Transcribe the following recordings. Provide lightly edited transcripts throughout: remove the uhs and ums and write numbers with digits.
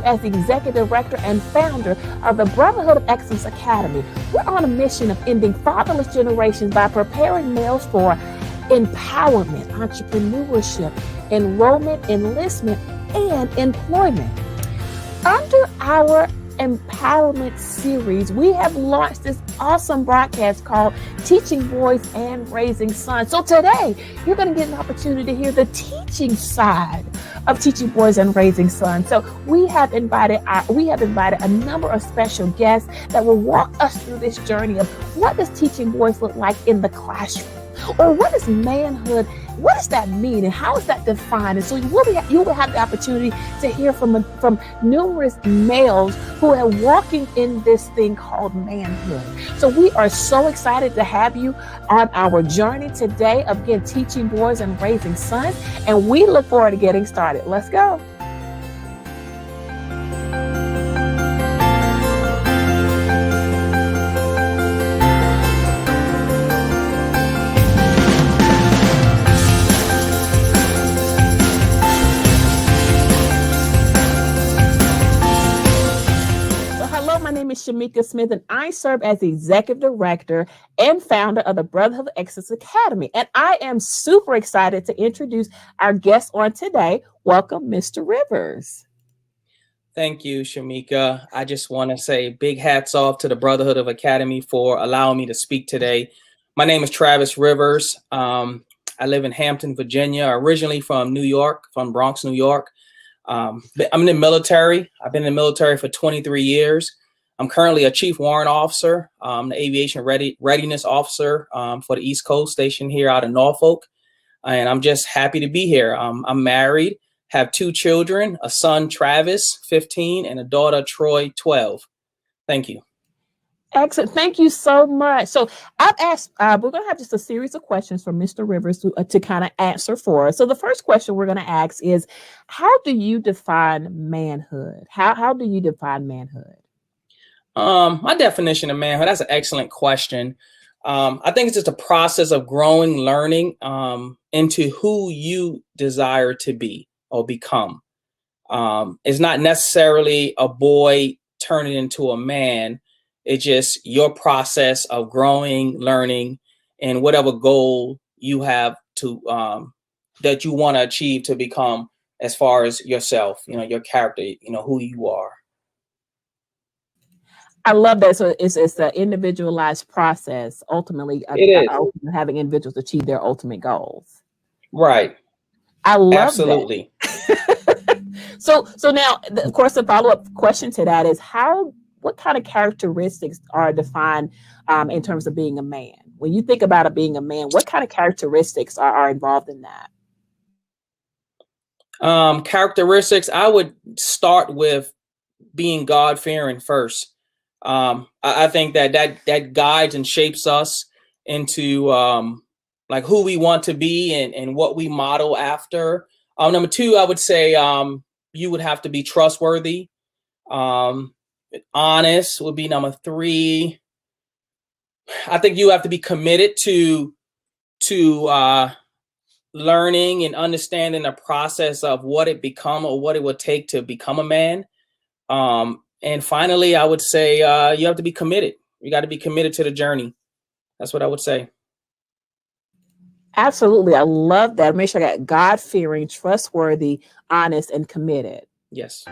as the Executive Director and founder of the Brotherhood of Excellence Academy. We're on a mission of ending fatherless generations by preparing males for empowerment, entrepreneurship, enrollment, enlistment, and employment. Under our empowerment series, we have launched this awesome broadcast called Teaching Boys and Raising Sons. So today, you're going to get an opportunity to hear the teaching side of Teaching Boys and Raising Sons. So we have invited a number of special guests that will walk us through this journey of what does teaching boys look like in the classroom, or what is manhood? What does that mean, and how is that defined? And so you will have the opportunity to hear from numerous males who are walking in this thing called manhood. So we are so excited to have you on our journey today of, again, teaching boys and raising sons, and we look forward to getting started. Let's go. My name is Shamika Smith, and I serve as the Executive Director and founder of the Brotherhood of Excellence Academy. And I am super excited to introduce our guest on today. Welcome, Mr. Rivers. Thank you, Shamika. I just want to say big hats off to the Brotherhood of Academy for allowing me to speak today. My name is Travis Rivers. I live in Hampton, Virginia, originally from New York, from Bronx, New York. I'm in the military. I've been in the military for 23 years. I'm currently a Chief Warrant Officer, the Aviation Readiness Officer for the East Coast, stationed here out of Norfolk. And I'm just happy to be here. I'm married, have 2 children, a son, Travis, 15, and a daughter, Troy, 12. Thank you. Excellent. Thank you so much. So I've asked, we're going to have just a series of questions from Mr. Rivers to kind of answer for us. So the first question we're going to ask is, how do you define manhood? How do you define manhood? My definition of manhood, that's an excellent question. I think it's just a process of growing, learning into who you desire to be or become. It's not necessarily a boy turning into a man. It's just your process of growing, learning, and whatever goal you have to that you want to achieve to become as far as yourself, your character, who you are. I love that. So it's an individualized process, ultimately, having individuals achieve their ultimate goals. Right. I love Absolutely. that. So now, of course, the follow-up question to that is what kind of characteristics are defined in terms of being a man? When you think about being a man, what kind of characteristics are involved in that? Characteristics, I would start with being God-fearing first. I think that guides and shapes us into like who we want to be and what we model after. Number 2, I would say you would have to be trustworthy. Honest would be number 3. I think you have to be committed to learning and understanding the process of what it become or what it would take to become a man. And finally, I would say you have to be committed. You got to be committed to the journey. That's what I would say. Absolutely. I love that. Make sure I got God-fearing, trustworthy, honest, and committed. Yes.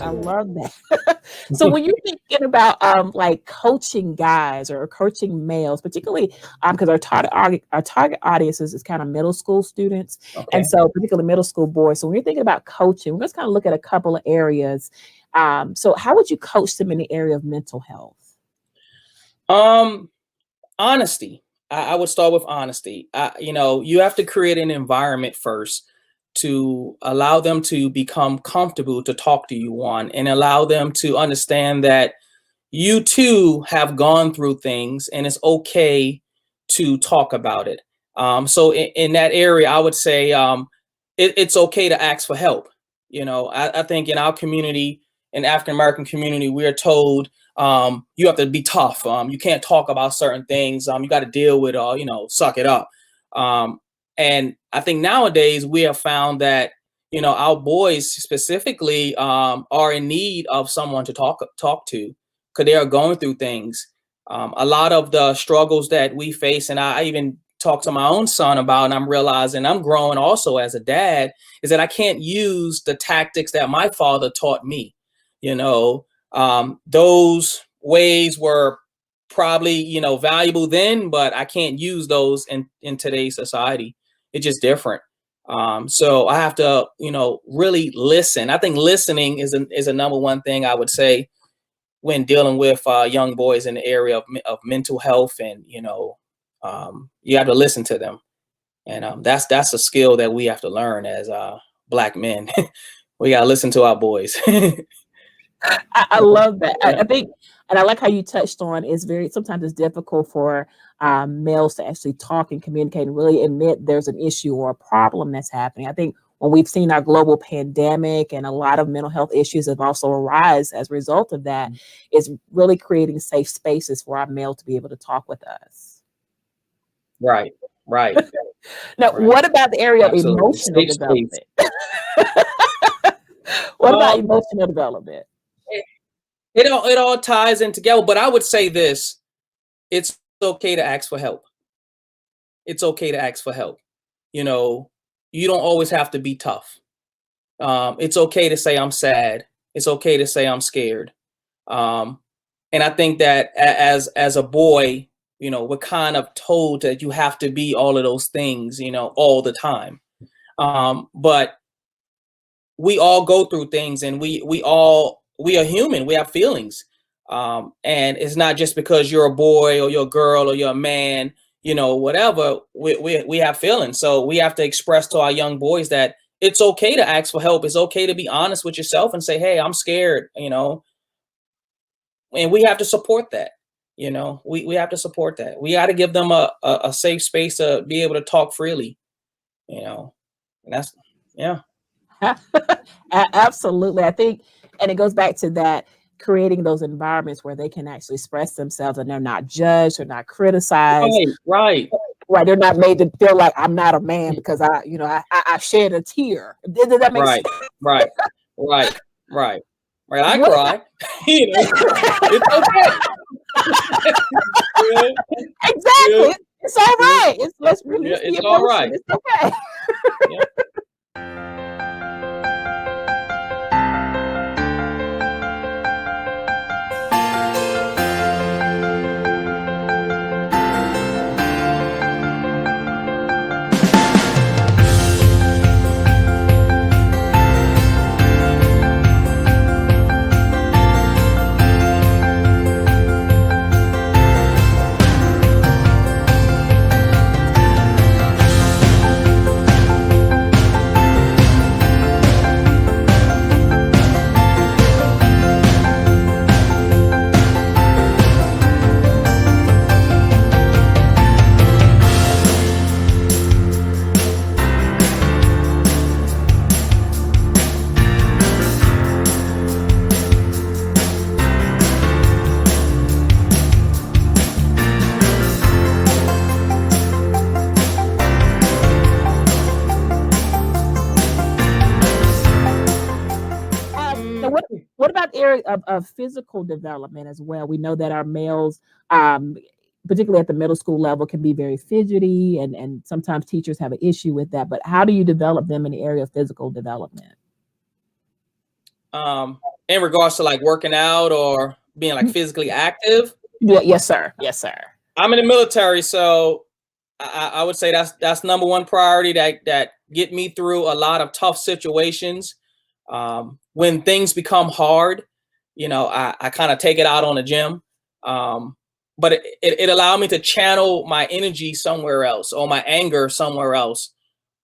I Absolutely. love that. So when you're thinking about like coaching guys or coaching males, particularly because our target audiences is kind of middle school students, and Okay. so particularly middle school boys. So when you're thinking about coaching, we're just kind of look at a couple of areas. So how would you coach them in the area of mental health? Um, Honesty. I would start with honesty. You have to create an environment first to allow them to become comfortable to talk to you, one, and allow them to understand that you too have gone through things and it's okay to talk about it. So in that area, I would say it's okay to ask for help. I think in our community, in African American community, we are told you have to be tough. You can't talk about certain things. You got to deal with, suck it up. Um, and I think nowadays we have found that our boys specifically are in need of someone to talk to because they are going through things. A lot of the struggles that we face, and I even talk to my own son about, and I'm realizing I'm growing also as a dad, is that I can't use the tactics that my father taught me. Those ways were probably valuable then, but I can't use those in today's society. It's just different. So I have to really listen. I think listening is a number one thing I would say when dealing with young boys in the area of mental health, and you have to listen to them, and that's a skill that we have to learn as Black men. We gotta listen to our boys. I love that. Yeah. I think, and I like how you touched on it's very sometimes it's difficult for males to actually talk and communicate and really admit there's an issue or a problem that's happening. I think when we've seen our global pandemic and a lot of mental health issues have also arise as a result of that, is really creating safe spaces for our male to be able to talk with us. Right, right, Now, right. what about the area of Absolutely. emotional Safe space. development? What about Um, emotional development? it, it all ties in together, but I would say this: it's okay to ask for help. It's okay to ask for help. You know, you don't always have to be tough. It's okay to say I'm sad. It's okay to say I'm scared. Um, and I think that as a boy, we're kind of told that you have to be all of those things, all the time. But we all go through things, and we are human. We have feelings, and it's not just because you're a boy or you're a girl or you're a man, whatever. We have feelings, so we have to express to our young boys that it's okay to ask for help. It's okay to be honest with yourself and say, hey, I'm scared, and we have to support that. We have to support that. We got to give them a safe space to be able to talk freely, you know and that's yeah. Absolutely. I think, and it goes back to that creating those environments where they can actually express themselves and they're not judged or not criticized. Right, right, Right. They're not made to feel like I'm not a man because I shed a tear. Does that make right, sense? right, right, right, right. I What cry. It's okay. Yeah, yeah, exactly. It's all yeah, right. Let's yeah, release the it's all emotion. right. It's okay. Yeah. Now Mm, what about the area of physical development as well? We know that our males, um, particularly at the middle school level, can be very fidgety, and sometimes teachers have an issue with that. But how do you develop them in the area of physical development? In regards to like working out or being like physically active, Yeah, yes, sir. Yes, sir. I'm in the military, so I would say that's number one priority that get me through a lot of tough situations. When things become hard, I kind of take it out on the gym. But it allowed me to channel my energy somewhere else or my anger somewhere else.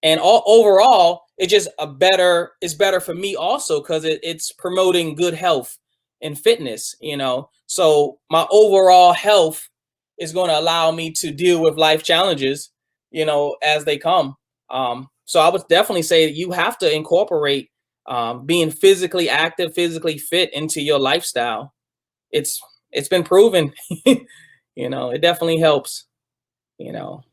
And overall, it's better for me also because it's promoting good health and fitness. So my overall health is going to allow me to deal with life challenges, as they come. So I would definitely say that you have to incorporate being physically active, physically fit into your lifestyle. It's been proven. It definitely helps. You know.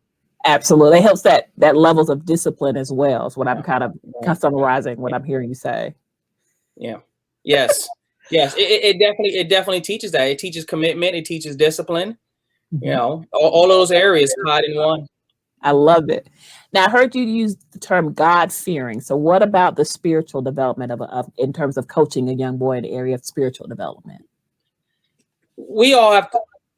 Absolutely. It helps that levels of discipline as well. Is what I'm kind of Yeah. summarizing what I'm hearing you say. Yeah. Yes. Yes. It definitely teaches that. It teaches commitment. It teaches discipline. All those areas tied in one. I love it. Now, I heard you use the term God fearing. So, what about the spiritual development of in terms of coaching a young boy in the area of spiritual development? We all have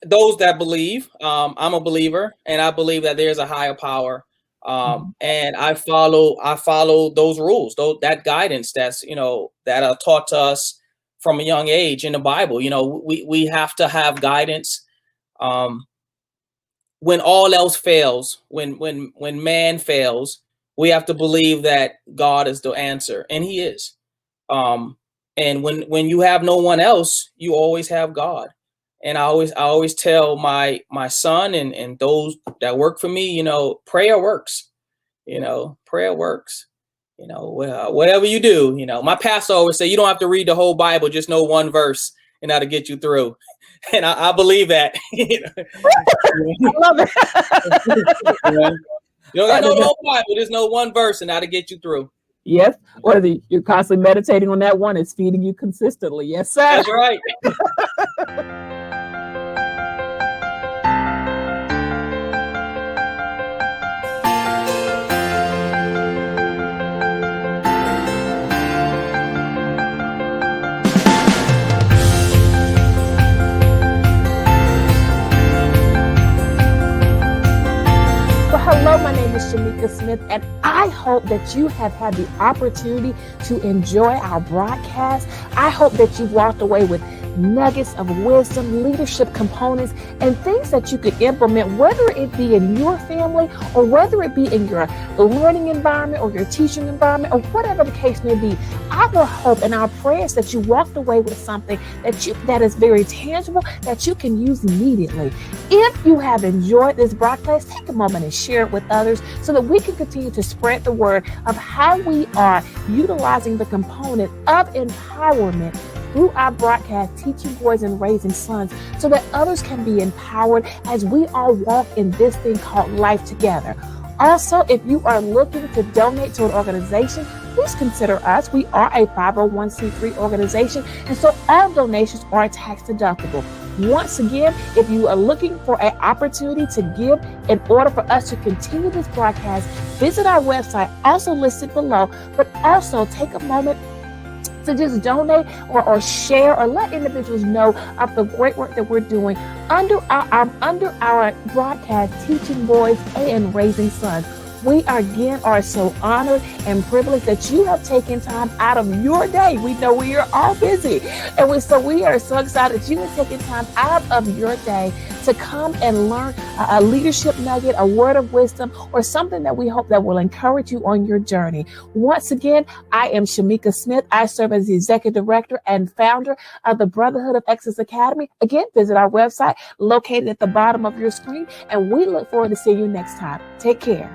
those that believe. I'm a believer, and I believe that there's a higher power. And I follow those rules, that guidance that are taught to us from a young age in the Bible. We have to have guidance. When all else fails, when man fails, we have to believe that God is the answer, and He is. And when you have no one else, you always have God. And I always tell my son and those that work for me, prayer works. Prayer works. Whatever you do, my pastor always say you don't have to read the whole Bible, just know one verse, and that'll get you through. And I believe that. I love it. You don't got to know the whole Bible, just know one verse, and that'll get you through. Yes, whether you're constantly meditating on that one, it's feeding you consistently. Yes, sir. That's right. Hello, my name is Shamika Smith, and I hope that you have had the opportunity to enjoy our broadcast. I hope that you walked away with nuggets of wisdom, leadership components, and things that you could implement, whether it be in your family or whether it be in your learning environment or your teaching environment or whatever the case may be. Our hope and our prayers that you walked away with something that is very tangible that you can use immediately. If you have enjoyed this broadcast, take a moment and share it with others so that we can continue to spread the word of how we are utilizing the component of empowerment through our broadcast, Teaching Boys and Raising Sons, so that others can be empowered as we all walk in this thing called life together. Also, if you are looking to donate to an organization, please consider us. We are a 501c3 organization, and so all donations are tax deductible. Once again, if you are looking for an opportunity to give in order for us to continue this broadcast, visit our website, also listed below, but also take a moment to just donate or share or let individuals know of the great work that we're doing under our broadcast, Teaching Boys and Raising Sons. We are so honored and privileged that you have taken time out of your day. We know we are all busy. And we are so excited that you have taken time out of your day to come and learn a leadership nugget, a word of wisdom, or something that we hope that will encourage you on your journey. Once again, I am Shamika Smith. I serve as the Executive Director and founder of the Brotherhood of Excellence Academy. Again, visit our website located at the bottom of your screen, and we look forward to seeing you next time. Take care.